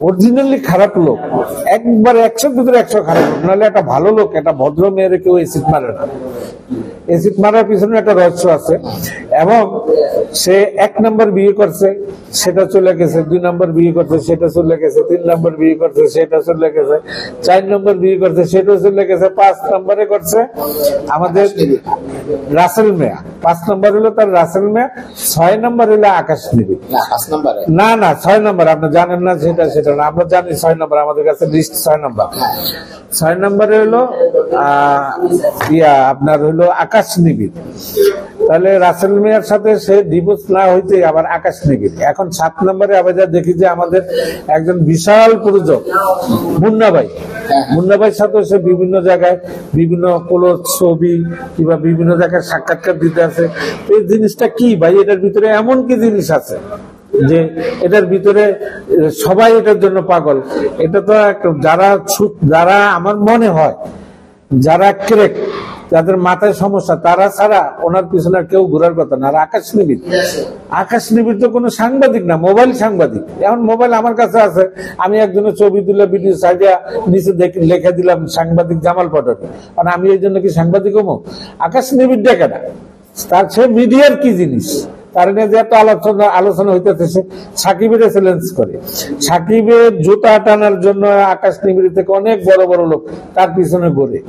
Originally খারাপ লোক, একবার 100 ভিতরে 100 খারাপ লোক। নাহলে একটা ভালো লোক, একটা ভদ্র মেয়ের কেউ এসিড মারে না। এসিড মারার পিছনে একটা রহস্য আছে। এবং সে 1 নম্বর বিয়ে করছে, সেটা চলে গেছে, 2 নম্বর বিয়ে করছে, সেটা চলে গেছে, 3 নম্বর বিয়ে করছে, সেটা চলে গেছে, 4 নম্বর বিয়ে করছে, সেটা চলে গেছে, 5 নম্বরে করছে আমাদের রাসেল মিয়া। 5 নম্বর হলো তার রাসেল মিয়া, 6 নম্বর হলো আকাশ নিবিড়। না না 6 নম্বর আপনি জানেন না, সেটা না, আমরা জানি 6 নম্বর, আমাদের কাছে লিস্ট 6 নম্বর। 6 নম্বরে হলো আপনার হলো আকাশ নিবিড়। তাহলে রাসেল মিয়ার সাথে সে ডিভোর্স না হইতে আবার আকাশ নিবিড়। এখন 7 নম্বরে আবার যা দেখি যে আমাদের একজন বিশাল প্রযোজক মুন্না ভাইয়ের সাথে সে বিভিন্ন জায়গায় বিভিন্ন ক্লোজ ছবি কিংবা বিভিন্ন জায়গায় সাক্ষাৎকার দিতে আছে। এই জিনিসটা কি ভাই? এটার ভিতরে এমন কি জিনিস আছে যে এটার ভিতরে সবাই এটার জন্য পাগল? এটা তো যারা আমার মনে হয় যারা ক্রেক, যাদের মাথায় সমস্যা, তারা ছাড়া ওনার পিছনে কেউ ঘুরার কথা না। আর আকাশ নিবিড় তো কোনো সাংবাদিক না, মোবাইল সাংবাদিক। এখন মোবাইল আমার কাছে আছে, আমি একজনের ছবি তুলে ভিডিও সাইডে নিচে লিখে দিলাম সাংবাদিক জামাল পটকে, কারণ আমি এই জন্য কি সাংবাদিক হবো? আকাশ নিবিড় ডেকে না, তার সে মিডিয়ার কি জিনিস তার নিয়ে যে এত আলোচনা হইতেছে। সে সাকিবের চ্যালেঞ্জ করে, সাকিবের জুতা টানার জন্য আকাশ নিবিড় থেকে অনেক বড় বড় লোক তার পিছনে ঘুরে।